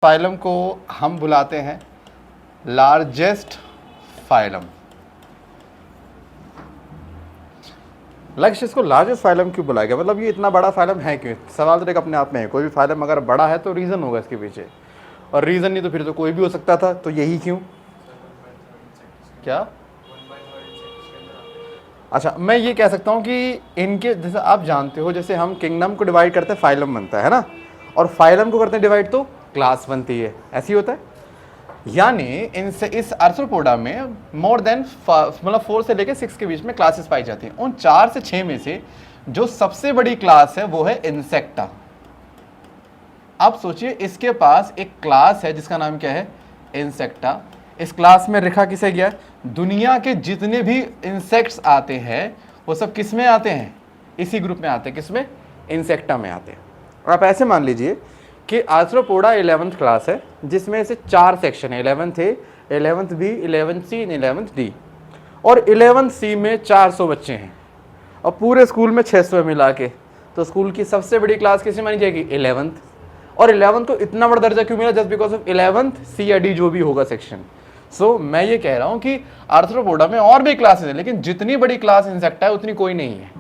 Phylum को हम बुलाते हैं लार्जेस्ट फाइलम। लक्ष्य इसको लार्जेस्ट फाइलम क्यों बुलाया गया, मतलब ये इतना बड़ा फाइलम है क्यों? सवाल तो एक अपने आप में है, कोई भी फाइलम अगर बड़ा है तो रीज़न होगा इसके पीछे, और रीज़न नहीं तो फिर तो कोई भी हो सकता था, तो यही क्यों? क्या? अच्छा, मैं ये कह सकता हूँ कि इनके जैसे आप जानते हो, जैसे हम किंगडम को डिवाइड करते हैं फाइलम बनता है ना, और फाइलम को करते हैं डिवाइड तो क्लास बनती है, ऐसी होता है। यानी इनसे इस आर्थ्रोपोडा में मोर देन मतलब 4 से लेकर 6 के बीच में क्लासेस पाई जाती हैं। उन 4 से 6 में से जो सबसे बड़ी क्लास है वो है इंसेक्टा। आप सोचिए इसके पास एक क्लास है जिसका नाम क्या है? इंसेक्टा। इस क्लास में लिखा किसे गया? दुनिया के जितने भी इंसेक्ट्स आते हैं वो सब किस में आते हैं? इसी ग्रुप में आते हैं। किस में? इंसेक्टा में आते हैं। और आप ऐसे मान लीजिए कि आर्थ्रोपोडा 11th क्लास है जिसमें से 4 सेक्शन है, 11th ए, 11th बी, 11th सी, 11th डी। और 11th सी में 400 बच्चे हैं और पूरे स्कूल में 600 मिला के, तो स्कूल की सबसे बड़ी क्लास किसे मानी जाएगी? 11th। और 11th को इतना बड़ा दर्जा क्यों मिला? जस्ट बिकॉज ऑफ 11th सी या डी जो भी होगा सेक्शन। सो मैं ये कह रहा हूँ कि आर्थ्रोपोडा में और भी क्लासेस हैं, लेकिन जितनी बड़ी क्लास इंसेक्टा है उतनी कोई नहीं है।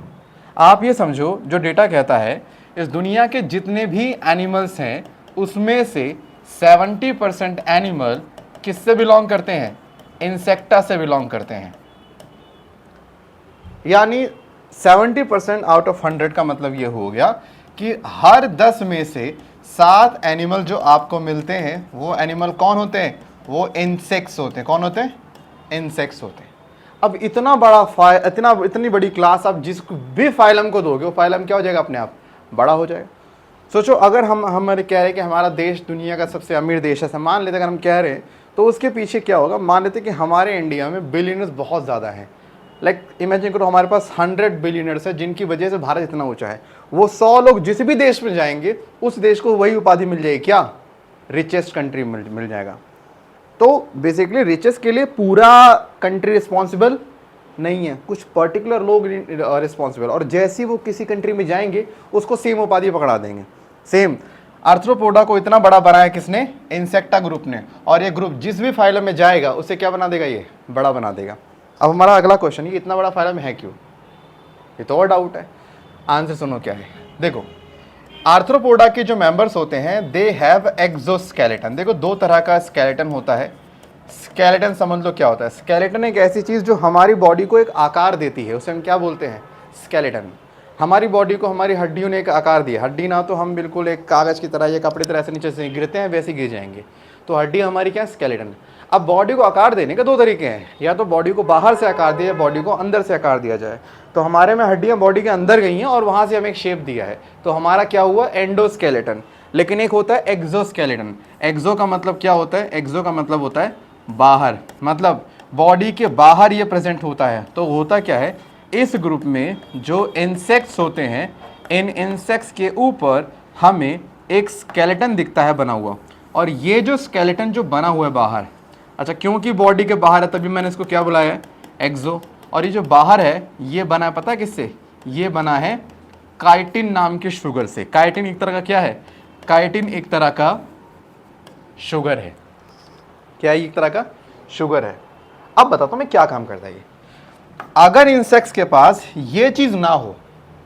आप ये समझो, जो डेटा कहता है इस दुनिया के जितने भी एनिमल्स हैं उसमें से 70% एनिमल किससे बिलोंग करते हैं? इंसेक्टा से बिलोंग करते हैं। यानी 70% आउट ऑफ 100 का मतलब ये हो गया कि हर 10 में से 7 एनिमल जो आपको मिलते हैं वो एनिमल कौन होते हैं? वो इंसेक्ट्स होते हैं। कौन होते हैं? इंसेक्ट्स होते हैं। अब इतना बड़ा इतनी बड़ी क्लास आप जिस भी फाइलम को दोगे वो फाइलम क्या हो जाएगा? अपने आप बड़ा हो जाएगा। सोचो, अगर हमारे कह रहे हैं कि हमारा देश दुनिया का सबसे अमीर देश है, मान लेते अगर हम कह रहे हैं, तो उसके पीछे क्या होगा? मान लेते कि हमारे इंडिया में बिलियनर्स बहुत ज़्यादा हैं। लाइक इमेजिन करो हमारे पास 100 बिलियनर्स है जिनकी वजह से भारत इतना ऊंचा है। वो 100 लोग जिस भी देश में जाएंगे उस देश को वही उपाधि मिल जाएगी, क्या? रिचेस्ट कंट्री मिल जाएगा। तो बेसिकली रिचेस्ट के लिए पूरा कंट्री रिस्पॉन्सिबल नहीं है, कुछ पर्टिकुलर लोग रिस्पॉन्सिबल, और जैसे वो किसी कंट्री में जाएंगे उसको सेम उपाधि पकड़ा देंगे। सेम आर्थ्रोपोडा को इतना बड़ा बनाया किसने? इंसेक्टा ग्रुप ने। और ये ग्रुप जिस भी फाइलम में जाएगा उसे क्या बना देगा? ये बड़ा बना देगा। अब हमारा अगला क्वेश्चन, ये इतना बड़ा फाइलम है क्यों? ये तो और डाउट है। आंसर सुनो क्या है। देखो, आर्थ्रोपोडा के जो मेंबर्स होते हैं दे हैव एक्सोस्केलेटन। देखो, 2 तरह का स्केलेटन होता है। स्केलेटन समझ लो क्या होता है। स्केलेटन एक ऐसी चीज़ जो हमारी बॉडी को एक आकार देती है, उसे हम क्या बोलते हैं? स्केलेटन। हमारी बॉडी को हमारी हड्डियों ने एक आकार दिया। हड्डी ना तो हम बिल्कुल एक कागज़ की तरह या कपड़े तरह से नीचे से गिरते हैं वैसे गिर जाएंगे, तो हड्डी हमारी क्या? स्केलेटन। अब बॉडी को आकार देने के 2 तरीके हैं, या तो बॉडी को बाहर से आकार दिया, बॉडी को अंदर से आकार दिया जाए। तो हमारे में हड्डियाँ बॉडी के अंदर गई हैं और वहाँ से हमें एक शेप दिया है, तो हमारा क्या हुआ? एंडोस्केलेटन। लेकिन एक होता है एक्सोस्केलेटन। एक्सो का मतलब क्या होता है? एक्सो का मतलब होता है बाहर, मतलब बॉडी के बाहर ये प्रेजेंट होता है। तो होता क्या है, इस ग्रुप में जो इंसेक्ट्स होते हैं, इन इंसेक्ट्स के ऊपर हमें एक स्केलेटन दिखता है बना हुआ, और ये जो स्केलेटन जो बना हुआ है बाहर, अच्छा क्योंकि बॉडी के बाहर है तभी मैंने इसको क्या बुलाया है? एक्सो। और ये जो बाहर है ये बना है पता है किससे? ये बना है काइटिन नाम के शुगर से। काइटिन एक तरह का क्या है? काइटिन एक तरह का शुगर है। क्या है? एक तरह का शुगर है। अब बताता हूं मैं क्या काम करता है ये। अगर इंसेक्ट्स के पास ये चीज ना हो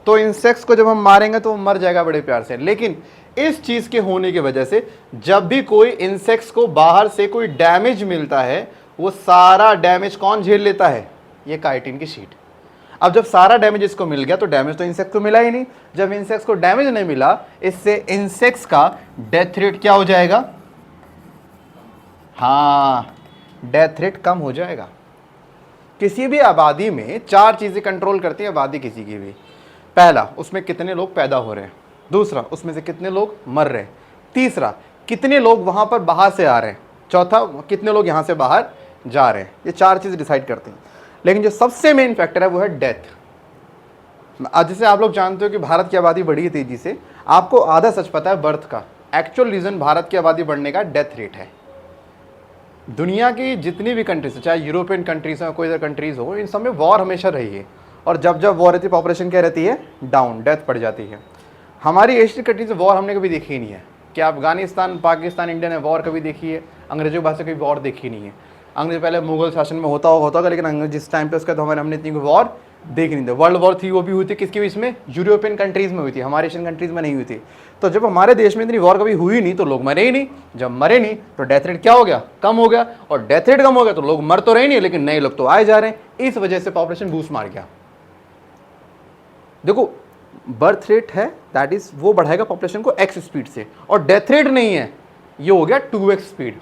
तो इंसेक्ट्स को जब हम मारेंगे तो वो मर जाएगा बड़े प्यार से। लेकिन इस चीज के होने की वजह से जब भी कोई इंसेक्ट्स को बाहर से कोई डैमेज मिलता है, वो सारा डैमेज कौन झेल लेता है? ये काइटिन की शीट। अब जब सारा डैमेज इसको मिल गया तो डैमेज तो इंसेक्ट को मिला ही नहीं। जब इंसेक्ट्स को डैमेज नहीं मिला, इससे इंसेक्ट्स का डेथ रेट क्या हो जाएगा? हाँ, डेथ रेट कम हो जाएगा। किसी भी आबादी में 4 चीजें कंट्रोल करती है आबादी किसी की भी। पहला, उसमें कितने लोग पैदा हो रहे हैं। दूसरा, उसमें से कितने लोग मर रहे हैं। तीसरा, कितने लोग वहां पर बाहर से आ रहे हैं। चौथा, कितने लोग यहां से बाहर जा रहे हैं। ये 4 चीजें डिसाइड करती हैं। लेकिन जो सबसे मेन फैक्टर है वो है डेथ। आज जैसे आप लोग जानते हो कि भारत की आबादी बढ़ी है तेजी से, आपको आधा सच पता है बर्थ का। एक्चुअल रीजन भारत की आबादी बढ़ने का डेथ रेट है। दुनिया की जितनी भी कंट्रीज, चाहे यूरोपियन कंट्रीज हो, कोई अदर कंट्रीज हो, इन सब में वॉर हमेशा रही है, और जब जब वॉर रहती है पॉपुलेशन क्या रहती है? डाउन, डेथ बढ़ जाती है। हमारी एशियन कंट्रीज में वॉर हमने कभी देखी ही नहीं है। कि अफगानिस्तान पाकिस्तान इंडिया ने वॉर कभी देखी है? अंग्रेजों की भाषा कभी वॉर देखी नहीं है। अंग्रेज पहले मुगल शासन में होता होगा, लेकिन अंग्रेज जिस टाइम पे उसका तो हमने इतनी वॉर देखी नहीं थी। वर्ल्ड वॉर 3 वो भी हुई थी किसके बीच में? यूरोपियन कंट्रीज में हुई थी, हमारे एशियन कंट्रीज में नहीं हुई थी। तो जब हमारे देश में इतनी वॉर कभी हुई नहीं तो लोग मरे ही नहीं। जब मरे नहीं तो डेथ रेट क्या हो गया? कम हो गया। और डेथ रेट कम हो गया तो लोग मर तो रहे नहीं, लेकिन नए लोग तो आए जा रहे हैं। इस वजह से पॉपुलेशन बूस्ट मार गया। देखो, बर्थ रेट है दैट इज वो बढ़ाएगा पॉपुलेशन को x स्पीड से, और डेथ रेट नहीं है, ये हो गया 2x स्पीड।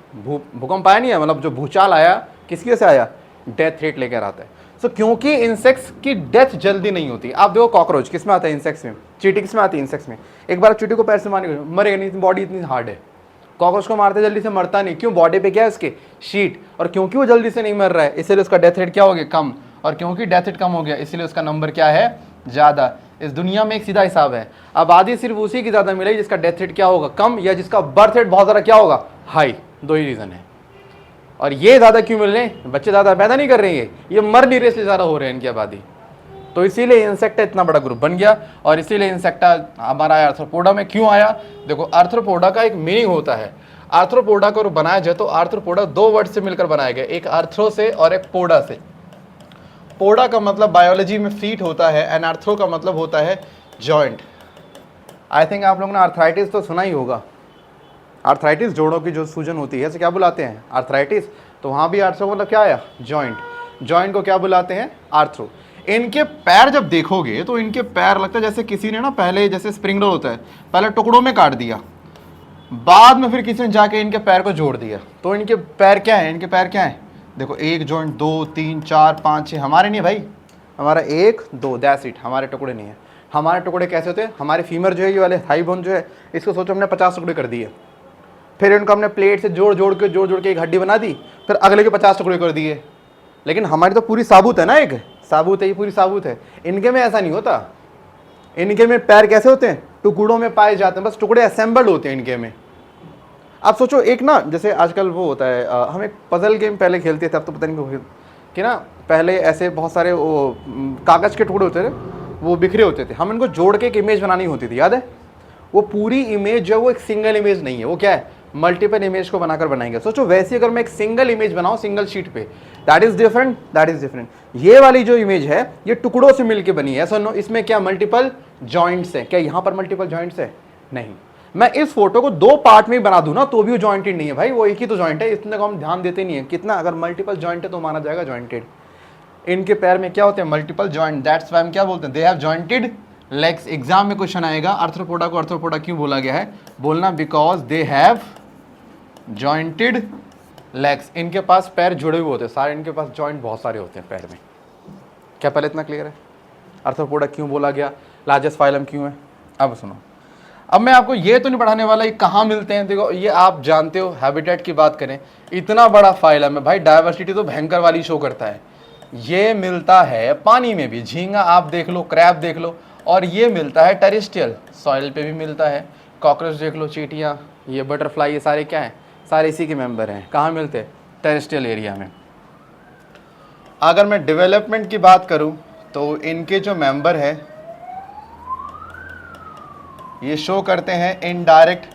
भूकंप आया नहीं है, मतलब जो भूचाल आया किसकी वजह से आया? डेथ रेट लेकर आता है। सो क्योंकि इंसेक्ट्स की डेथ जल्दी नहीं होती। आप देखो कॉकरोच किस में आता है? इंसेक्ट्स में। चींटी किस में आती है? इंसेक्ट्स में। एक बार चींटी को पैर से मारने मरेगा नहीं, बॉडी इतनी हार्ड है। कॉकरोच को मारते जल्दी से मरता नहीं, क्यों? बॉडी पे क्या है उसके? शीट। और क्योंकि वो जल्दी से नहीं मर रहा है इसलिए उसका डेथ रेट क्या हो गया? कम। और क्योंकि डेथ रेट कम हो गया इसलिए उसका नंबर क्या है? ज़्यादा। इस दुनिया में एक सीधा हिसाब है, आबादी सिर्फ उसी की ज़्यादा मिलेगी जिसका डेथ रेट क्या होगा? कम, या जिसका बर्थ रेट बहुत ज़्यादा क्या होगा? हाई। दो ही रीज़न है। और ये ज़्यादा क्यों मिल रहे हैं? बच्चे ज़्यादा पैदा नहीं कर रहे हैं, ये मर नहीं रहे इसलिए ज़्यादा हो रहे हैं इनकी आबादी। तो इसीलिए इंसेक्टा इतना बड़ा ग्रुप बन गया। और इसीलिए इंसेक्टा हमारा आर्थ्रोपोडा में क्यों आया? देखो, आर्थ्रोपोडा का एक मीनिंग होता है। आर्थ्रोपोडा को बनाया जाए तो आर्थ्रोपोडा 2 वर्ड से मिलकर बनाया गया, एक आर्थ्रो से और एक पोडा से। पोडा का मतलब बायोलॉजी में फीट होता है एंड आर्थ्रो का मतलब होता है जॉइंट। आई थिंक आप लोगों ने आर्थराइटिस तो सुना ही होगा। आर्थराइटिस, जोड़ों की जो सूजन होती है, इसे क्या बुलाते हैं? आर्थराइटिस। तो वहाँ भी आर्थ्रो मतलब क्या आया? जॉइंट। जॉइंट को क्या बुलाते हैं? आर्थ्रो। इनके पैर जब देखोगे तो इनके पैर लगता है जैसे किसी ने ना पहले, जैसे स्प्रिंग रोल होता है, पहले टुकड़ों में काट दिया, बाद में फिर किसी ने जाके इनके पैर को जोड़ दिया। तो इनके पैर क्या है? इनके पैर क्या है? देखो, 1 जॉइंट, 2 3 4 5 6। हमारे नहीं भाई, हमारा 1 2 दैट्स इट। हमारे टुकड़े नहीं है। हमारे टुकड़े कैसे होते हैं? हमारे फीमर जो है, ये वाले थाई बोन जो है, इसको सोचो हमने 50 टुकड़े कर दिए, फिर इनको हमने प्लेट से जोड़ जोड़ के एक हड्डी बना दी, फिर अगले के 50 टुकड़े कर दिए। लेकिन हमारी तो पूरी साबुत है ना, एक साबुत है, ये पूरी साबुत है। इनके में ऐसा नहीं होता। इनके में पैर कैसे होते हैं? टुकड़ों में पाए जाते हैं, बस टुकड़े असेंबल्ड होते हैं इनके में। आप सोचो, एक ना जैसे आजकल वो होता है, हम एक पजल गेम पहले खेलते थे, अब तो पता नहीं क्यों, कि ना पहले ऐसे बहुत सारे वो कागज़ के टुकड़े होते थे, वो बिखरे होते थे, हम इनको जोड़ के एक इमेज बनानी होती थी, याद है? वो पूरी इमेज जो है वो एक सिंगल इमेज नहीं है, वो क्या है? मल्टीपल इमेज को बनाकर बनाएंगे। सोचो वैसे अगर मैं एक सिंगल इमेज बनाऊं सिंगल शीट पे, that is different, that is different. ये वाली जो इमेज है ये टुकड़ों से मिलकर बनी है, सुनो, इसमें क्या मल्टीपल जॉइंट्स है? क्या यहाँ पर मल्टीपल जॉइंट्स है? नहीं। मैं इस फोटो को 2 पार्ट में बना दूं ना तो भी वो जॉइंटेड नहीं है भाई, वो एक ही तो जॉइंट है, इतने को हम ध्यान देते नहीं है। कितना अगर मल्टीपल जॉइंट है तो माना जाएगा जॉइंटेड। इनके पैर में क्या होते हैं? Multiple joint. दैट्स व्हाई हम क्या बोलते हैं? They have jointed legs. Exam में क्वेश्चन आएगा, आर्थ्रोपोडा को आर्थ्रोपोडा क्यों बोला गया है? बोलना because they have jointed legs. इनके पास पैर जुड़े हुए होते हैं सारे, इनके पास जॉइंट बहुत सारे होते हैं पैर में। क्या पहले इतना क्लियर है? आर्थ्रोपोडा क्यों बोला गया? लार्जेस्ट फाइलम क्यों है? अब सुनो, अब मैं आपको ये तो नहीं पढ़ाने वाला ये कहाँ मिलते हैं, देखो ये आप जानते हो। हैबिटेट की बात करें, इतना बड़ा फाइलम है भाई, डाइवर्सिटी तो भयंकर वाली शो करता है। ये मिलता है पानी में भी, झींगा आप देख लो, क्रैब देख लो, और ये मिलता है टेरेस्ट्रियल, सॉइल पे भी मिलता है। कॉकरोच देख लो, चींटियाँ, ये बटरफ्लाई, ये सारे क्या हैं? सारे इसी के मेंबर हैं। कहाँ मिलते हैं? टेरेस्ट्रियल एरिया में। अगर मैं डेवलपमेंट की बात करूं तो इनके जो मेंबर है ये शो करते हैं इनडायरेक्ट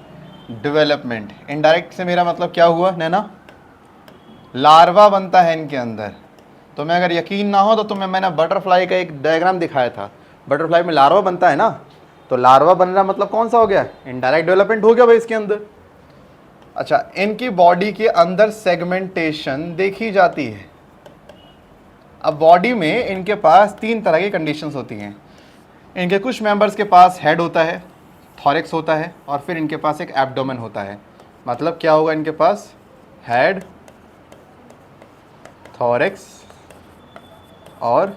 डेवलपमेंट। इनडायरेक्ट से मेरा मतलब क्या हुआ नैना? लार्वा बनता है इनके अंदर। तो मैं अगर यकीन ना हो तो तुम्हें मैंने बटरफ्लाई का एक डायग्राम दिखाया था, बटरफ्लाई में लार्वा बनता है ना, तो लार्वा बनना मतलब कौन सा हो गया? इनडायरेक्ट डेवलपमेंट हो गया भाई इसके अंदर। अच्छा, इनकी बॉडी के अंदर सेगमेंटेशन देखी जाती है। अब बॉडी में इनके पास 3 तरह की कंडीशंस होती हैं। इनके कुछ मेंबर्स के पास हेड होता है, थॉरेक्स होता है, और फिर इनके पास एक एब्डोमेन होता है। मतलब क्या होगा? इनके पास हेड, थॉरेक्स और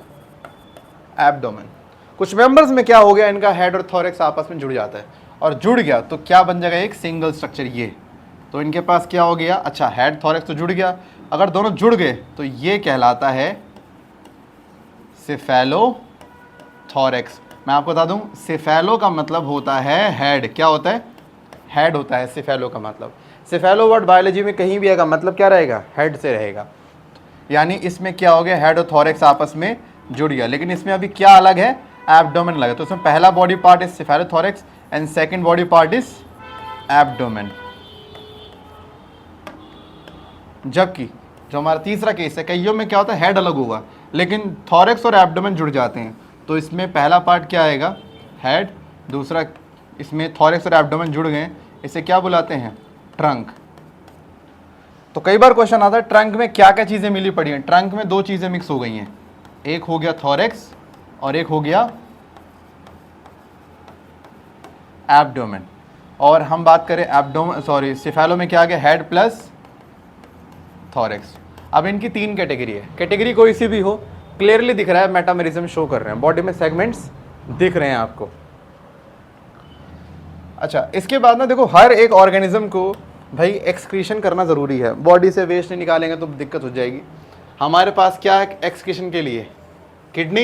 एब्डोमेन। कुछ मेंबर्स में क्या हो गया? इनका हेड और थॉरेक्स आपस में जुड़ जाता है, और जुड़ गया तो क्या बन जाएगा? एक सिंगल स्ट्रक्चर। ये तो इनके पास क्या हो गया? अच्छा, हेड थॉरेक्स तो जुड़ गया, अगर दोनों जुड़ गए तो ये कहलाता है सेफेलोथॉरेक्स। मैं आपको बता दूं, सेफेलो का मतलब होता है हेड। क्या होता है? हेड होता है सेफेलो का मतलब। सेफेलो वर्ड बायोलॉजी में कहीं भी आएगा मतलब क्या रहेगा? हेड से रहेगा। यानी इसमें क्या हो गया? हेड और थॉरेक्स आपस में जुड़ गया। लेकिन इसमें अभी क्या अलग है? एब्डोमेन अलग है। तो इसमें पहला body part is cephalothorax and second body part is abdomen. जबकि जो हमारा तीसरा केस है, कईयों में क्या होता है हेड अलग होगा लेकिन थॉरेक्स और एब्डोमेन जुड़ जाते हैं, तो इसमें पहला पार्ट क्या आएगा, हेड, दूसरा इसमें थॉरेक्स और एब्डोमेन जुड़ गए, इसे क्या बुलाते हैं, ट्रंक। तो कई बार क्वेश्चन आता है ट्रंक में क्या क्या चीज़ें मिली पड़ी हैं। ट्रंक में दो चीज़ें मिक्स हो गई हैं, एक हो गया थॉरेक्स और एक हो गया एब्डोमेन। और हम बात करें सिफेलो में क्या आ गया, हेड प्लस थॉरेक्स। अब इनकी तीन कैटेगरी है, कैटेगरी कोई सी भी हो, क्लियरली दिख रहा है मेटामेरिज्म शो कर रहे हैं, बॉडी में सेगमेंट्स दिख रहे हैं आपको। अच्छा, इसके बाद ना देखो हर एक ऑर्गेनिज्म को भाई एक्सक्रीशन करना ज़रूरी है, बॉडी से वेस्ट नहीं निकालेंगे तो दिक्कत हो जाएगी। हमारे पास क्या है एक्सक्रीशन के लिए, किडनी।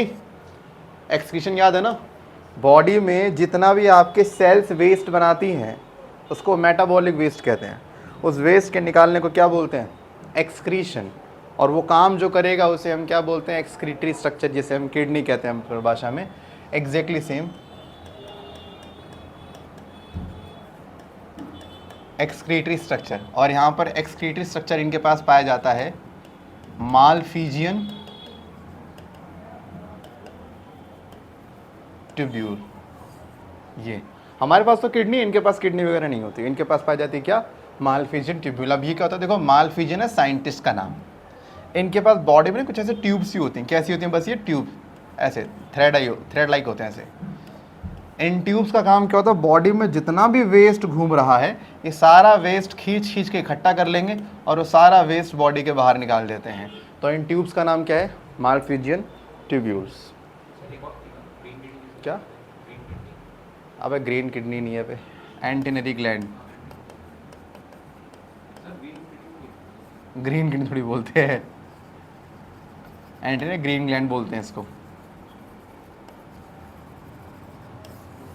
एक्सक्रीशन याद है ना, बॉडी में जितना भी आपके सेल्स वेस्ट बनाती हैं उसको मेटाबॉलिक वेस्ट कहते हैं, उस वेस्ट के निकालने को क्या बोलते हैं, एक्सक्रीशन। और वो काम जो करेगा उसे हम क्या बोलते हैं, एक्सक्रीटरी स्ट्रक्चर, जिसे हम किडनी कहते हैं परिभाषा में, एग्जैक्टली सेम एक्सक्रीटरी स्ट्रक्चर। और यहाँ पर एक्सक्रीटरी स्ट्रक्चर इनके पास पाया जाता है मालफिजियन ट्यूब्यूल। ये हमारे पास तो किडनी, इनके पास किडनी वगैरह नहीं होती, इनके पास पाई जाती है क्या, मालफिजियन ट्यूब्यूल। अब ये क्या होता है, देखो मालफिजियन है साइंटिस्ट का नाम, इनके पास बॉडी में कुछ ऐसे ट्यूब्स सी होती हैं, कैसी होती हैं, बस ये ट्यूब ऐसे थ्रेड लाइक होते हैं ऐसे। इन ट्यूब्स का काम क्या होता है, बॉडी में जितना भी वेस्ट घूम रहा है ये सारा वेस्ट खींच खींच के इकट्ठा कर लेंगे और वो सारा वेस्ट बॉडी के बाहर निकाल देते हैं। तो इन ट्यूब्स का नाम क्या है, मालफिजियन ट्यूब्यूल्स। क्या, अबे ग्रीन किडनी नहीं है पे, एंटेनरी ग्लैंड, ग्रीन किडनी थोड़ी बोलते हैं, एंटेनरी ग्रीन ग्लैंड बोलते हैं इसको।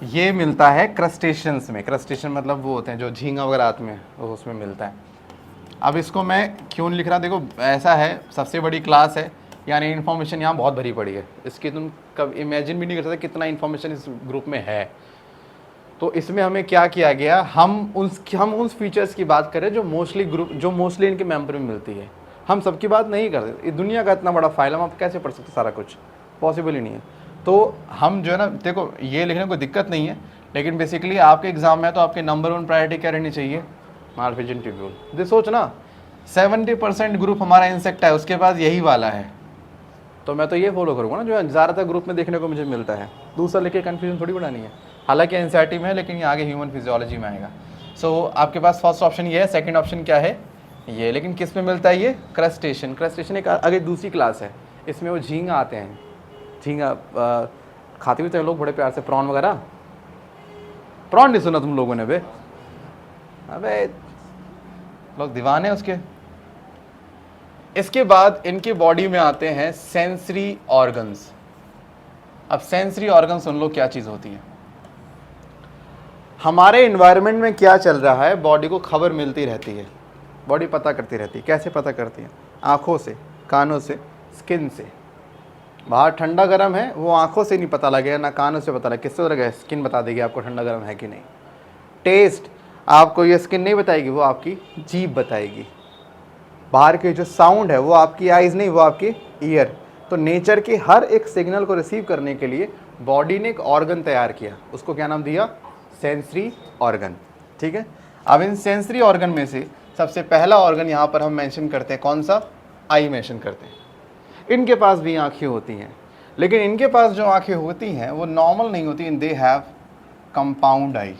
ये मिलता है क्रस्टेशियंस में, क्रस्टेशियन मतलब वो होते हैं जो झींगा वगैरह आते हैं, वो उसमें मिलता है। अब इसको मैं क्यों लिख रहा, देखो ऐसा है, सबसे बड़ी क्लास है, यानी इन्फॉर्मेशन यहाँ बहुत भरी पड़ी है, इसकी तुम कब इमेजिन भी नहीं कर सकते कितना इन्फॉर्मेशन इस ग्रुप में है। तो इसमें हमें क्या किया गया, हम उस फीचर्स की बात करें जो मोस्टली इनके मेंबर में मिलती है, हम सबकी बात नहीं करते। दुनिया का इतना बड़ा फाइल हम आप कैसे पढ़ सकते, सारा कुछ पॉसिबल ही नहीं है। तो हम जो है ना, देखो ये लिखने को दिक्कत नहीं है, लेकिन बेसिकली आपके एग्जाम में तो आपके नंबर 1 प्रायोरिटी क्या रहनी चाहिए, मालफिजियन ट्यूब्यूल। दे सोच ना 70% ग्रुप हमारा इंसेक्ट है, उसके पास यही वाला है, तो मैं तो ये फॉलो करूँगा ना जो ज़्यादातर ग्रुप में देखने को मुझे मिलता है, दूसरा लेके कन्फ्यूजन थोड़ी बढ़ानी है। हालांकि एनसीईआरटी में है लेकिन ये आगे ह्यूमन फिजियोलॉजी में आएगा। सो आपके पास फर्स्ट ऑप्शन ये है, सेकंड ऑप्शन क्या है, ये। लेकिन किस में मिलता है ये, क्रस्टेशियन। क्रस्टेशियन एक आगे दूसरी क्लास है, इसमें वो झींगा आते हैं, झींगा खाते भी तो लोग बड़े प्यार से, प्रॉन वगैरह। प्रॉन नहीं सुना तुम लोगों ने बे, अबे लोग दीवाने उसके। इसके बाद इनके बॉडी में आते हैं सेंसरी ऑर्गन्स। अब सेंसरी ऑर्गन सुन लो क्या चीज़ होती है। हमारे इन्वायरमेंट में क्या चल रहा है बॉडी को खबर मिलती रहती है, बॉडी पता करती रहती है। कैसे पता करती है, आँखों से, कानों से, स्किन से। बाहर ठंडा गर्म है वो आँखों से नहीं पता लगेगा, ना कानों से पता लगेगा, किससे लगेगा, स्किन बता देगी आपको ठंडा गर्म है कि नहीं। टेस्ट आपको ये स्किन नहीं बताएगी, वो आपकी जीभ बताएगी। बाहर के जो साउंड है वो आपकी आइज़ नहीं, वो आपकी ईयर। तो नेचर के हर एक सिग्नल को रिसीव करने के लिए बॉडी ने एक ऑर्गन तैयार किया, उसको क्या नाम दिया, सेंसरी ऑर्गन। ठीक है, अब इन सेंसरी ऑर्गन में से सबसे पहला ऑर्गन यहाँ पर हम मेंशन करते हैं, कौन सा, आई मेंशन करते हैं। इनके पास भी आँखें होती हैं, लेकिन इनके पास जो आँखें होती हैं वो नॉर्मल नहीं होती, दे हैव कंपाउंड आई।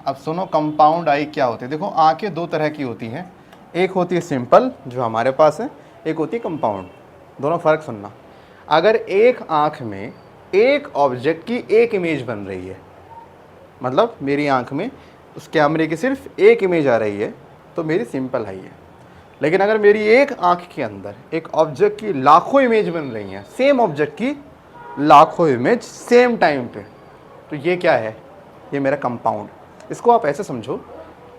अब सुनो कंपाउंड आई क्या होती है। देखो आँखें दो तरह की होती हैं, एक होती है सिंपल जो हमारे पास है, एक होती है कंपाउंड। दोनों फ़र्क सुनना। अगर एक आँख में एक ऑब्जेक्ट की एक इमेज बन रही है, मतलब मेरी आँख में उस कैमरे की सिर्फ एक इमेज आ रही है, तो मेरी सिंपल आई है। लेकिन अगर मेरी एक आँख के अंदर एक ऑब्जेक्ट की लाखों इमेज बन रही हैं, सेम ऑब्जेक्ट की लाखों इमेज सेम टाइम पे, तो ये क्या है, ये मेरा कंपाउंड। इसको आप ऐसे समझो,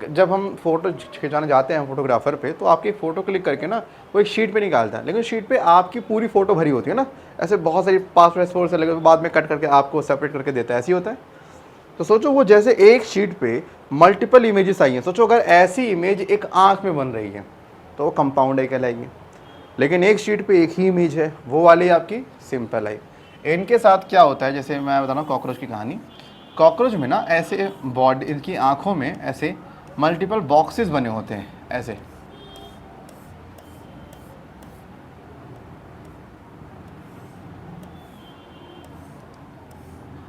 जब हम फ़ोटो खिंचाने जाते हैं फोटोग्राफर पे, तो आपकी फ़ोटो क्लिक करके ना वो एक शीट पे निकालता है, लेकिन शीट पे आपकी पूरी फ़ोटो भरी होती है ना, ऐसे बहुत सारी पासवर्ड से लगे, बाद में कट करके आपको सेपरेट करके देता है, ऐसे ही होता है। तो सोचो वो जैसे एक शीट पे मल्टीपल इमेजेस आई हैं। सोचो अगर ऐसी इमेज एक आंख में बन रही है तो वो कंपाउंड आई कहलाएगी, लेकिन एक शीट पे एक ही इमेज है, वो वाली आपकी सिंपल आई। इनके साथ क्या होता है, जैसे मैं बता रहा हूँ कॉकरोच की कहानी। कॉकरोच में ना ऐसे बॉडी, इनकी आँखों में ऐसे मल्टीपल बॉक्सेस बने होते हैं ऐसे।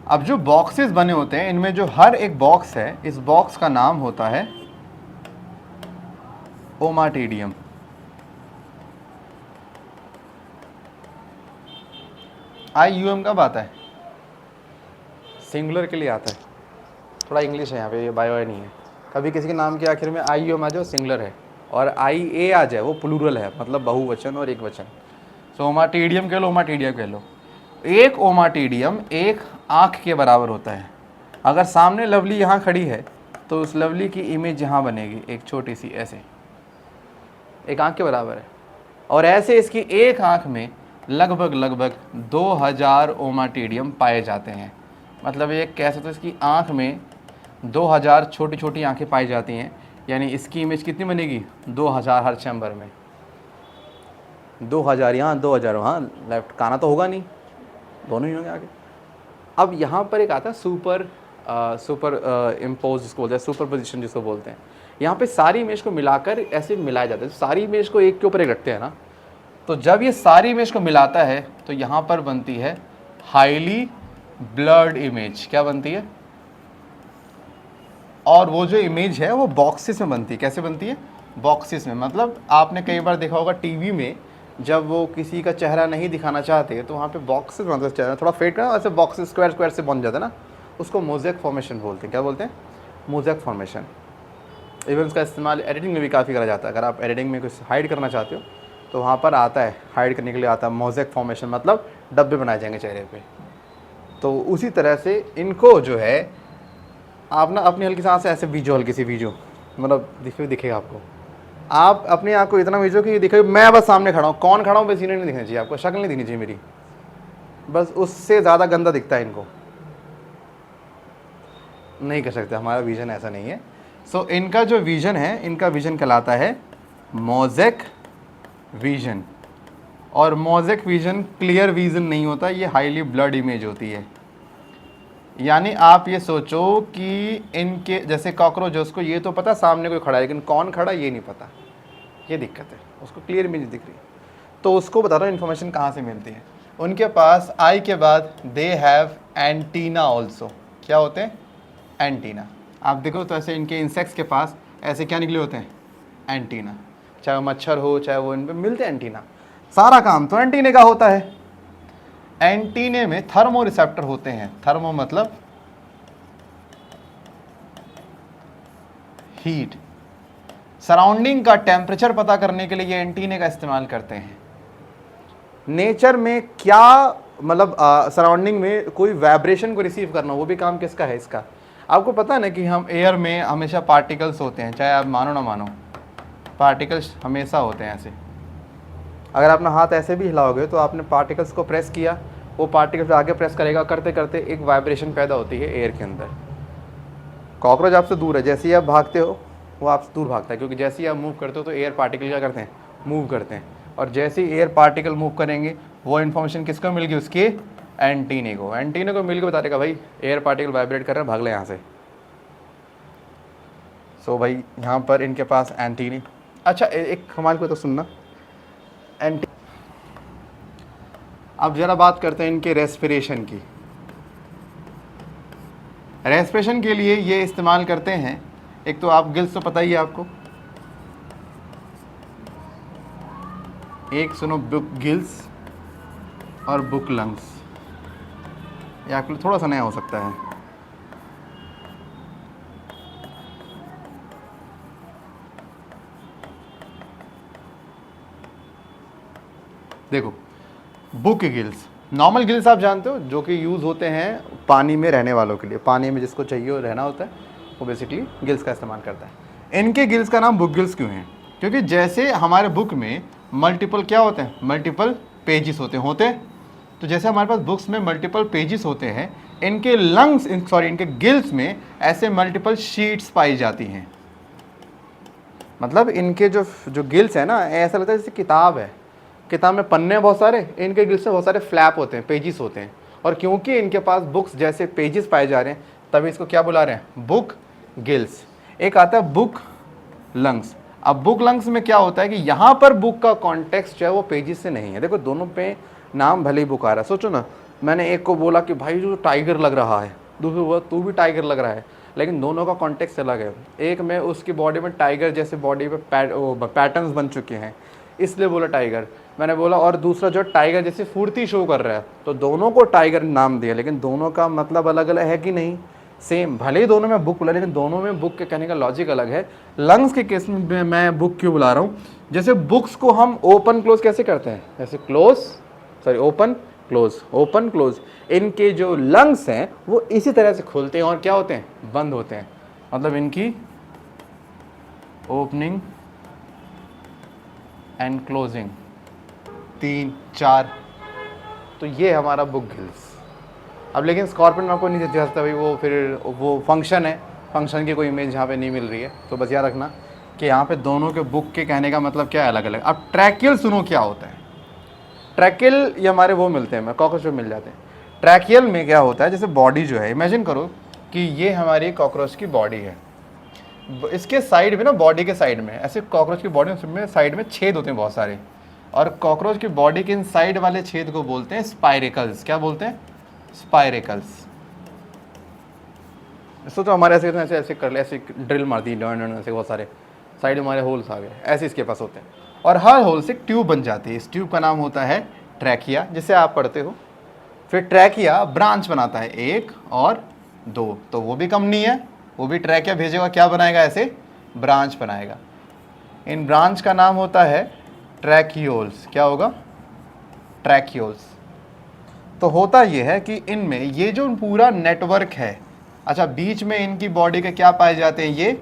अब जो बॉक्सेस बने होते हैं, इनमें जो हर एक बॉक्स है, इस बॉक्स का नाम होता है ओमाटीडियम। IUM कब आता है? सिंगुलर के लिए आता है। थोड़ा इंग्लिश है यहाँ पे, ये बायो नहीं है। कभी किसी के नाम के आखिर में IUM आ जाए सिंगुलर है, और IA आ जाए वो प्लूरल है, मतलब बहुवचन और एक वचन। सो ओमाटीडियम कह लो, ओमाटीडियम कह लो। एक ओमाटीडियम एक आँख के बराबर होता है। अगर सामने लवली यहाँ खड़ी है तो उस लवली की इमेज यहाँ बनेगी, एक छोटी सी ऐसे, एक आँख के बराबर है। और ऐसे इसकी एक आँख में लगभग 2000 ओमाटीडियम पाए जाते हैं। मतलब ये कह सकते हो इसकी आँख में 2000 छोटी छोटी आँखें पाई जाती हैं। यानी इसकी इमेज कितनी बनेगी? 2000 हर चैम्बर में। 2000 यहाँ, 2000 वहाँ, लेफ्ट काना तो होगा नहीं, दोनों ही होंगे आगे। अब यहाँ पर एक आता है सुपर इम्पोज जिसको बोलते हैं, सुपर पोजिशन जिसको बोलते हैं। यहाँ पे सारी इमेज को मिलाकर ऐसे मिलाया जाता है। सारी इमेज को एक के ऊपर एक रखते हैं ना, तो जब ये सारी इमेज को मिलाता है तो यहाँ पर बनती है हाईली ब्लर्ड इमेज। क्या बनती है? और वो जो इमेज है वो बॉक्सेस में बनती है। कैसे बनती है? बॉक्सेस में। मतलब आपने कई बार देखा होगा टीवी में, जब वो किसी का चेहरा नहीं दिखाना चाहते तो वहाँ पे बॉक्सेस बनते हैं, चेहरा थोड़ा फेट करना, ऐसे बॉक्सेस स्क्वायर स्क्वायर से बन जाता है ना, उसको मोज़ेक फॉर्मेशन बोलते हैं। क्या बोलते हैं? Mosaic formation. इवन उसका इस्तेमाल एडिटिंग में भी काफ़ी करा जाता है। अगर आप एडिटिंग में कुछ हाइड करना चाहते हो तो वहाँ पर आता है, हाइड करने के लिए आता है मोज़ेक फॉर्मेशन, मतलब डब्बे बनाए जाएंगे चेहरे पे। तो उसी तरह से इनको जो है आप ना अपनी हल्की सांस से ऐसे बीजो, हल्की सी बीजो, मतलब दिखेगा आपको। आप अपने आप को इतना बीजो कि दिखे मैं बस सामने खड़ा हूँ, कौन खड़ा हूँ बस सीने नहीं दिखना चाहिए आपको, शक्ल नहीं दिखनी चाहिए मेरी, बस उससे ज़्यादा गंदा दिखता है इनको। नहीं कर सकते, हमारा विजन ऐसा नहीं है। सो इनका जो विजन है, इनका विजन कहलाता है मोज़ेक विजन। और मोज़ेक विजन क्लियर विजन नहीं होता, ये हाईली ब्लड इमेज होती है। यानी आप ये सोचो कि इनके जैसे कॉकरोच, उसको ये तो पता सामने कोई खड़ा है, लेकिन कौन खड़ा ये नहीं पता, ये दिक्कत है। उसको क्लियर इमेज दिख रही है, तो उसको बता रहा हूँ इन्फॉर्मेशन कहाँ से मिलती है। उनके पास आई के बाद दे हैव एंटीना ऑल्सो। क्या होते हैं? एंटीना। आप देखो तो ऐसे इनके इंसेक्ट्स के पास ऐसे क्या निकले होते हैं? एंटीना। चाहे वो मच्छर हो, चाहे वो इन पर मिलते हैं एंटीना। सारा काम तो एंटीने का होता है। एंटीने में थर्मो रिसेप्टर होते हैं। थर्मो मतलब हीट, सराउंडिंग का टेम्परेचर पता करने के लिए ये एंटीने का इस्तेमाल करते हैं। नेचर में क्या मतलब सराउंडिंग में कोई वाइब्रेशन को रिसीव करना, वो भी काम किसका है? इसका। आपको पता है ना कि हम एयर में हमेशा पार्टिकल्स होते हैं, चाहे आप मानो ना मानो, पार्टिकल्स हमेशा होते हैं ऐसे। अगर आपने हाथ ऐसे भी हिलाओगे तो आपने पार्टिकल्स को प्रेस किया, वो पार्टिकल्स आगे प्रेस करेगा, करते करते एक वाइब्रेशन पैदा होती है एयर के अंदर। कॉकरोच आपसे दूर है, जैसे ही आप भागते हो वो आपसे दूर भागता है, क्योंकि जैसे ही आप मूव करते हो तो एयर पार्टिकल क्या करते हैं? मूव करते हैं। और जैसे ही एयर पार्टिकल मूव करेंगे वो इन्फॉर्मेशन किसको मिल गई? उसके एंटीने को। एंटीने को मिल के बता देगा भाई एयर पार्टिकल वाइब्रेट कर रहे हैं, भाग ले यहाँ से। सो भाई यहाँ पर इनके पास एंटीने। अच्छा एक हमारे को तो सुनना, एंटी। अब जरा बात करते हैं इनके रेस्पिरेशन की। रेस्पिरेशन के लिए ये इस्तेमाल करते हैं, एक तो आप गिल्स तो पता ही है आपको, एक सुनो बुक गिल्स और बुक लंग्स। ये आपके लिए थोड़ा सा नया हो सकता है। देखो बुक गिल्स, नॉर्मल गिल्स आप जानते हो जो कि यूज़ होते हैं पानी में रहने वालों के लिए, पानी में जिसको चाहिए रहना होता है वो बेसिकली गिल्स का इस्तेमाल करता है। इनके गिल्स का नाम बुक गिल्स क्यों है? क्योंकि जैसे हमारे बुक में मल्टीपल क्या होते हैं? मल्टीपल पेजेस होते हैं तो जैसे हमारे पास बुक्स में मल्टीपल पेजेस होते हैं, इनके लंग्स इनके गिल्स में ऐसे मल्टीपल शीट्स पाई जाती हैं। मतलब इनके जो जो गिल्स है ना, ऐसा लगता है जैसे किताब है, किताब में पन्ने बहुत सारे, इनके गिल्स में बहुत सारे फ्लैप होते हैं, पेजेस होते हैं। और क्योंकि इनके पास बुक्स जैसे पेजेस पाए जा रहे हैं, तभी इसको क्या बुला रहे हैं, बुक गिल्स। एक आता है बुक लंग्स। अब बुक लंग्स में क्या होता है कि यहाँ पर बुक का कॉन्टेक्स्ट जो है वो पेजेस से नहीं है। देखो दोनों पे नाम भले ही बुक आ रहा है। सोचो ना, मैंने एक को बोला कि भाई जो टाइगर लग रहा है, दूसरे बोला तू भी टाइगर लग रहा है, लेकिन दोनों का कॉन्टेक्स्ट अलग है। एक में उसकी बॉडी में टाइगर जैसे बॉडी पे पैटर्न्स बन चुके हैं, इसलिए बोला टाइगर मैंने बोला, और दूसरा जो टाइगर जैसे फुर्ती शो कर रहा है, तो दोनों को टाइगर नाम दिया, लेकिन दोनों का मतलब अलग अलग है कि नहीं, सेम। भले ही दोनों में बुक बोला, लेकिन दोनों में बुक के कहने का लॉजिक अलग है। लंग्स के केस में मैं बुक क्यों बुला रहा हूँ, जैसे बुक्स को हम ओपन क्लोज कैसे करते हैं, जैसे ओपन क्लोज, इनके जो लंग्स हैं वो इसी तरह से खुलते हैं और क्या होते हैं, बंद होते हैं। मतलब इनकी ओपनिंग एंड क्लोजिंग 3 4, तो ये हमारा बुक गिल्स। अब लेकिन स्कॉर्पियन में आपको नहीं दिख सकता भाई, वो फिर वो फंक्शन है, फंक्शन की कोई इमेज यहाँ पे नहीं मिल रही है। तो बस याद रखना कि यहाँ पे दोनों के बुक के कहने का मतलब क्या है, अलग अलग। अब ट्रैकियल सुनो क्या होता है। ट्रैकियल ये हमारे वो मिलते हैं, कॉकरोच में मिल जाते हैं। ट्रैकियल में क्या होता है, जैसे बॉडी जो है, इमेजिन करो कि ये हमारी कॉकरोच की बॉडी है, इसके साइड में ना, बॉडी के साइड में ऐसे कॉकरोच की बॉडी में साइड में छेद होते हैं बहुत सारे, और कॉकरोच की बॉडी के इन साइड वाले छेद को बोलते हैं स्पाइरेकल्स। क्या बोलते हैं, स्पाइरेकल्स। सोचो हमारे ऐसे ऐसे ऐसे कर ले, ऐसे ड्रिल मार दी ऐसे बहुत सारे साइड में हमारे होल्स आ गए, ऐसे इसके पास होते हैं, और हर होल से ट्यूब बन जाती है। इस ट्यूब का नाम होता है ट्रैकिया, जिसे आप पढ़ते हो। फिर ट्रैकिया ब्रांच बनाता है 1 और 2, तो वो भी कम नहीं है, वो भी ट्रैकिया भेजेगा, क्या बनाएगा, ऐसे ब्रांच बनाएगा। इन ब्रांच का नाम होता है ट्रैकियोल्स। क्या होगा, ट्रैकियोल्स। तो होता ये है कि इनमें ये जो पूरा नेटवर्क है, अच्छा बीच में इनकी बॉडी के क्या पाए जाते हैं, ये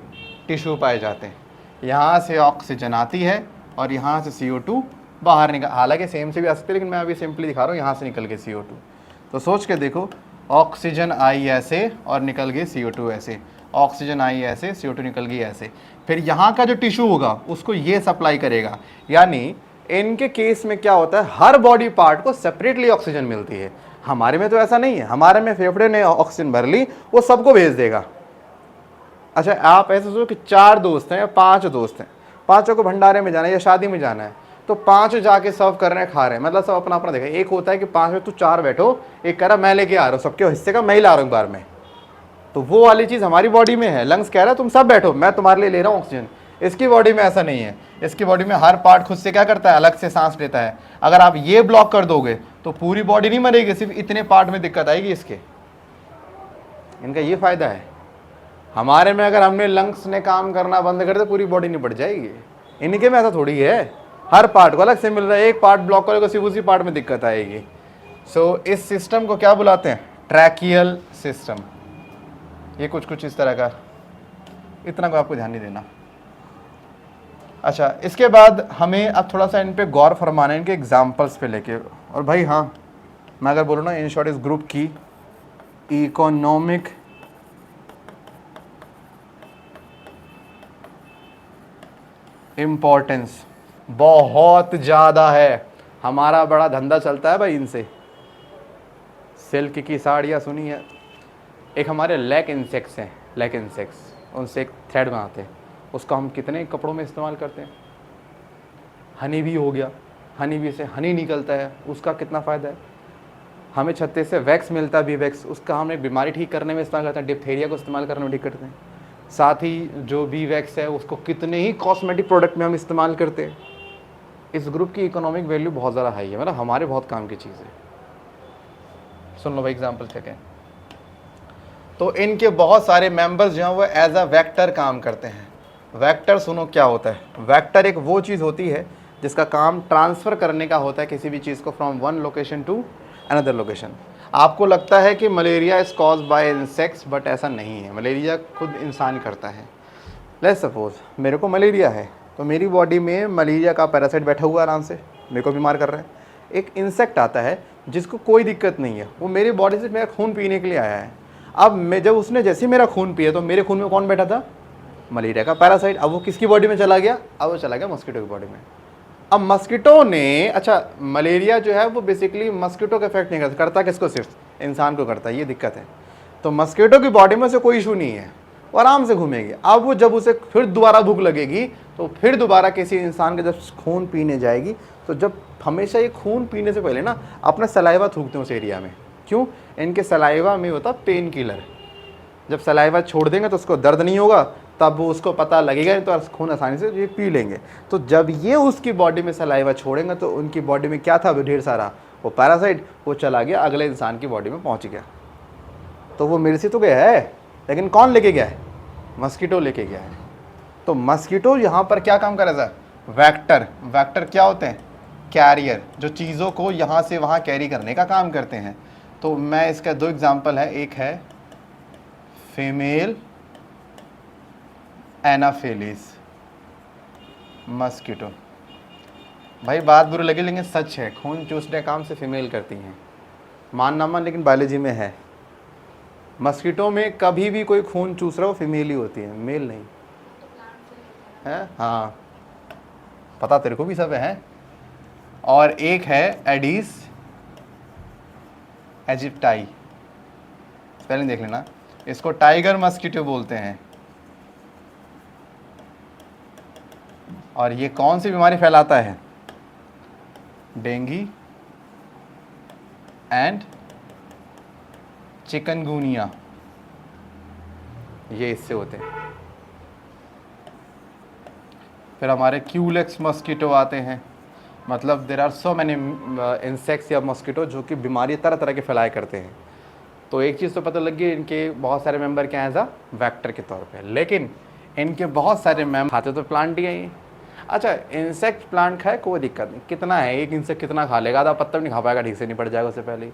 टिश्यू पाए जाते हैं। यहाँ से ऑक्सीजन आती है और यहाँ से CO2 बाहर निकल, हालांकि सेम से भी आ सकते हैं, लेकिन मैं अभी सिंपली दिखा रहा हूँ, यहाँ से निकल गई CO2। तो सोच के देखो, ऑक्सीजन आई ऐसे और निकल गई CO2 ऐसे, ऑक्सीजन आई ऐसे, CO2 निकल गई ऐसे। फिर यहाँ का जो टिश्यू होगा उसको ये सप्लाई करेगा। यानी इनके केस में क्या होता है, हर बॉडी पार्ट को सेपरेटली ऑक्सीजन मिलती है। हमारे में तो ऐसा नहीं है, हमारे में फेफड़े ने ऑक्सीजन भर ली, वो सबको भेज देगा। अच्छा आप ऐसे सोचो कि 4 दोस्त हैं या 5 दोस्त हैं, 5 को भंडारे में जाना है या शादी में जाना है, तो 5 जाके सर्व कर रहे हैं, खा रहे हैं, मतलब सब अपना अपना देखा। एक होता है कि 5 में तू 4 बैठो, एक कह रहा मैं लेके आ रहा हूँ, सबके हिस्से का मैं ही ला रहा हूँ एक बार में। तो वो वाली चीज़ हमारी बॉडी में है। लंग्स कह रहा है तुम सब बैठो, मैं तुम्हारे लिए ले रहा हूँ ऑक्सीजन। इसकी बॉडी में ऐसा नहीं है। इसकी बॉडी में हर पार्ट खुद से क्या करता है, अलग से सांस लेता है। अगर आप ये ब्लॉक कर दोगे तो पूरी बॉडी नहीं मरेगी, सिर्फ इतने पार्ट में दिक्कत आएगी इसके। इनका ये फायदा है। हमारे में अगर हमने लंग्स ने काम करना बंद कर दिया, पूरी बॉडी नहीं बढ़ जाएगी। इनके में ऐसा थोड़ी है, हर पार्ट को अलग से मिल रहा है। एक पार्ट ब्लॉक करोगे सिर्फ उसी पार्ट में दिक्कत आएगी। सो इस सिस्टम को क्या बुलाते हैं, ट्रैकियल सिस्टम। ये कुछ इस तरह का, इतना को आपको ध्यान नहीं देना। अच्छा इसके बाद हमें अब थोड़ा सा इन पे गौर फरमाना है, इनके एग्जाम्पल्स पे लेके। और भाई हाँ, मैं अगर बोलूँ ना, इन शॉर्ट इस ग्रुप की इकोनॉमिक इम्पोर्टेंस बहुत ज़्यादा है। हमारा बड़ा धंधा चलता है भाई इनसे। सिल्क की साड़ियाँ सुनी है। एक हमारे लैक इंसेक्ट्स हैं, लैक इंसेक्ट्स, उनसे एक थ्रेड बनाते हैं, उसका हम कितने कपड़ों में इस्तेमाल करते हैं। हनी भी हो गया, हनी भी से हनी निकलता है, उसका कितना फ़ायदा है। हमें छत्ते से वैक्स मिलता है, बी वैक्स, उसका हम एक बीमारी ठीक करने में इस्तेमाल करते हैं, डिप्थेरिया को इस्तेमाल करने में ठीक करते हैं। साथ ही जो बी वैक्स है उसको कितने ही कॉस्मेटिक प्रोडक्ट में हम इस्तेमाल करते हैं। इस ग्रुप की इकोनॉमिक वैल्यू बहुत ज़्यादा हाई है, मतलब हमारे बहुत काम की चीज़ है। सुन लो भाई एग्जाम्पल क्या क्या। तो इनके बहुत सारे मेंबर्स जो हैं वो एज अ वेक्टर काम करते हैं। वेक्टर सुनो क्या होता है। वेक्टर एक वो चीज़ होती है जिसका काम ट्रांसफ़र करने का होता है किसी भी चीज़ को from one location to another location. आपको लगता है कि malaria is cause by insects, but ऐसा नहीं है। मलेरिया खुद इंसान करता है। लेट्स सपोज मेरे को मलेरिया है, तो मेरी बॉडी में मलेरिया का पैरासाइट बैठा हुआ आराम से मेरे को बीमार कर रहा है। एक इंसेक्ट आता है जिसको कोई दिक्कत नहीं है, वो मेरी बॉडी से मेरा खून पीने के लिए आया है। अब मैं जब उसने जैसे मेरा खून पिया तो मेरे खून में कौन बैठा था? मलेरिया का पैरासाइट। अब वो किसकी बॉडी में चला गया? अब वो चला गया मस्कीटो की बॉडी में। अब मस्कीटो ने, अच्छा मलेरिया जो है वो बेसिकली मस्कीटो का इफेक्ट नहीं करता, करता किसको? सिर्फ इंसान को करता है, ये दिक्कत है। तो मस्कीटो की बॉडी में से कोई इशू नहीं है, वो आराम से घूमेगी। अब वो जब उसे फिर दोबारा भूख लगेगी तो फिर दोबारा किसी इंसान के जब खून पीने जाएगी, तो जब हमेशा ये खून पीने से पहले ना अपना सलाइवा थूकते हैं उस एरिया में। क्यों? इनके सलाइवा में होता पेन किलर। जब सलाइवा छोड़ देंगे तो उसको दर्द नहीं होगा, तब वो उसको पता लगेगा, नहीं तो खून आसानी से ये पी लेंगे। तो जब ये उसकी बॉडी में सलाइवा छोड़ेंगे तो उनकी बॉडी में क्या था? ढेर सारा वो पैरासाइट, वो चला गया अगले इंसान की बॉडी में पहुंच गया। तो वो मेरे से तो गया है, लेकिन कौन लेके गया है? मस्कीटो लेके गया है। तो मस्कीटो यहाँ पर क्या काम कर रहा है? वेक्टर। वेक्टर क्या होते हैं? कैरियर, जो चीज़ों को यहाँ से वहाँ कैरी करने का काम करते हैं। तो मैं इसका दो एग्जांपल है, एक है फीमेल एनाफिलीज मस्कीटो। भाई बात बुरी लगी लेकिन सच है, खून चूसने का काम से फीमेल करती हैं, मान ना मान लेकिन बायोलॉजी में है। मस्कीटो में कभी भी कोई खून चूस रहा हो फीमेल ही होती है, मेल नहीं है। हाँ पता तेरे को भी सब है। और एक है एडिस एजिप्टाई, स्पेलिंग देख लेना, इसको टाइगर मस्कीटो बोलते हैं। और ये कौन सी बीमारी फैलाता है? डेंगू एंड चिकनगुनिया, ये इससे होते हैं। फिर हमारे क्यूलेक्स मस्कीटो आते हैं, मतलब there are so many insects या मस्कीटो जो कि बीमारी तरह तरह के फैलाए करते हैं। तो एक चीज़ तो पता लग गई, इनके बहुत सारे मेंबर क्या हैं एज अ वेक्टर के तौर पे, लेकिन इनके बहुत सारे मेंबर खाते तो प्लांट ही हैं। अच्छा इंसेक्ट प्लांट खाए कोई दिक्कत नहीं, कितना है एक इंसेक्ट कितना खा लेगा? आधा पत्ता भी नहीं खा पाएगा, ठीक से नहीं पड़ जाएगा उससे पहले ही।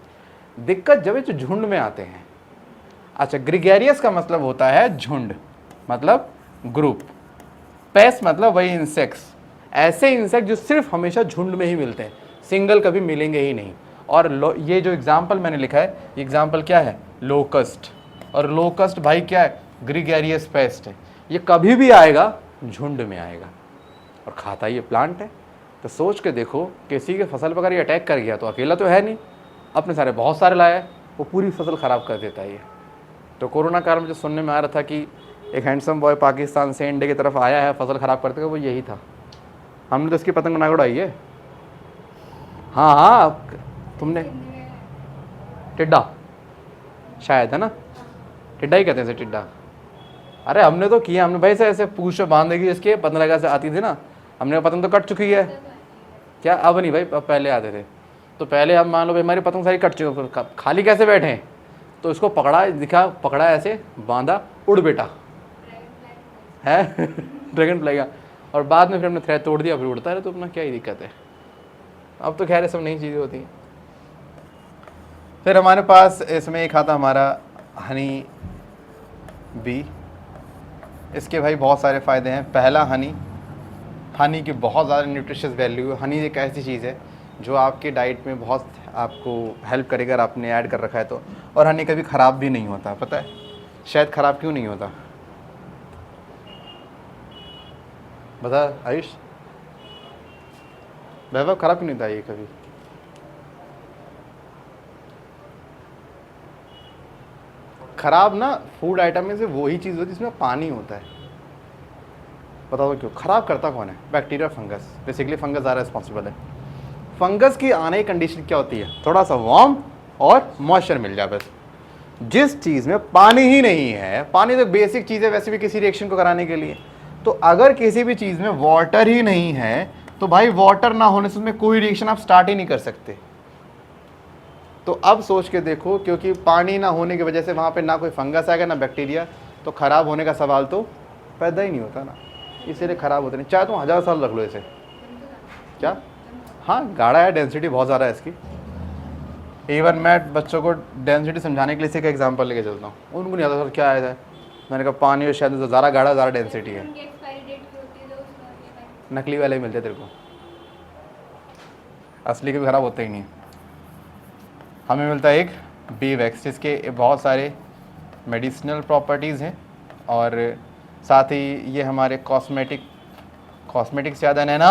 दिक्कत जब ये झुंड में आते हैं। अच्छा ग्रिगेरियस का मतलब होता है झुंड, मतलब ग्रुप। पेस्ट मतलब वही इंसेक्ट्स, ऐसे इंसेक्ट जो सिर्फ हमेशा झुंड में ही मिलते हैं, सिंगल कभी मिलेंगे ही नहीं। और ये जो एग्जाम्पल मैंने लिखा है, ये एग्जाम्पल क्या है? लोकस्ट। और लोकस्ट भाई क्या है? ग्रिगेरियस पेस्ट है। ये कभी भी आएगा झुंड में आएगा और खाता ये प्लांट है। तो सोच के देखो, किसी के फसल पर अगर ये अटैक कर गया तो अकेला तो है नहीं, अपने सारे बहुत सारे लाया है, वो पूरी फसल ख़राब कर देता है ये। तो कोरोना काल में जो सुनने में आ रहा था कि एक हैंडसम बॉय पाकिस्तान से इंडिया की तरफ आया है फसल ख़राब करते हुए, वो यही था। हमने तो इसकी पतंग ना उड़ाई है। हाँ हाँ तुमने टिड्डा शायद है ना, टिड्डा ही कहते हैं इसे, टिड्डा। अरे हमने तो किया, हमने भाई से ऐसे पूछ बांधेगी इसके 15 अगस्त से आती थी ना, हमने पतंग तो कट चुकी है क्या? अब नहीं भाई, अब पहले आते थे। तो पहले हम मान लो भाई हमारी पतंग सारी कट चुकी, खाली कैसे बैठे हैं? तो इसको पकड़ा, दिखा पकड़ा, ऐसे बांधा, उड़ बेटा है ड्रैगन फ्लाई का। और बाद में फिर हमने थ्रेड तोड़ दिया, फिर उड़ता है, तो अपना क्या ही दिक्कत है। अब तो खैर सब नई चीज़ें होती हैं। फिर हमारे पास इसमें एक आता हमारा हनी बी। इसके भाई बहुत सारे फ़ायदे हैं। पहला हनी की बहुत ज़्यादा न्यूट्रिशियस वैल्यू है। हनी एक ऐसी चीज़ है जो आपके डाइट में बहुत आपको हेल्प करेगा अगर आपने ऐड कर रखा है तो। और हनी कभी ख़राब भी नहीं होता, पता है शायद ख़राब क्यों नहीं होता? बता आयुष, वैभव ख़राब क्यों नहीं था ये कभी? ख़राब ना फूड आइटम में से वही चीज़ होती है जिसमें पानी होता है। बताओ क्यों ख़राब करता कौन है? Bacteria, fungus. बेसिकली फंगस ज़्यादा रिस्पॉन्सिबल है। फंगस की आने की कंडीशन क्या होती है? थोड़ा सा वार्म और मॉइस्चर मिल जाए बस। जिस चीज़ में पानी ही नहीं है, पानी तो बेसिक चीज़ है वैसे भी किसी रिएक्शन को कराने के लिए, तो अगर किसी भी चीज़ में वाटर ही नहीं है तो भाई वाटर ना होने से उसमें कोई रिएक्शन आप स्टार्ट ही नहीं कर सकते। तो अब सोच के देखो, क्योंकि पानी ना होने की वजह से वहाँ पे ना कोई फंगस आएगा ना बैक्टीरिया, तो ख़राब होने का सवाल तो पैदा ही नहीं होता ना, इसीलिए ख़राब होते नहीं। चाहे तुम 1000 साल रख लो इसे। क्या? हाँ गाढ़ा है, डेंसिटी बहुत ज़्यादा है इसकी। इवन मैं बच्चों को डेंसिटी समझाने के लिए इसे का एग्जाम्पल लेके चलता हूँ, उनको नहीं आता सर क्या आया था, मैंने कहा पानी और शायद ज़्यादा गाढ़ा ज़्यादा डेंसिटी है। नकली वाले ही मिलते तेरे को, असली के भी ख़राब होते ही नहीं। हमें मिलता है एक बी वैक्स, जिसके बहुत सारे मेडिसिनल प्रॉपर्टीज़ हैं और साथ ही ये हमारे कॉस्मेटिक से ज़्यादा नैना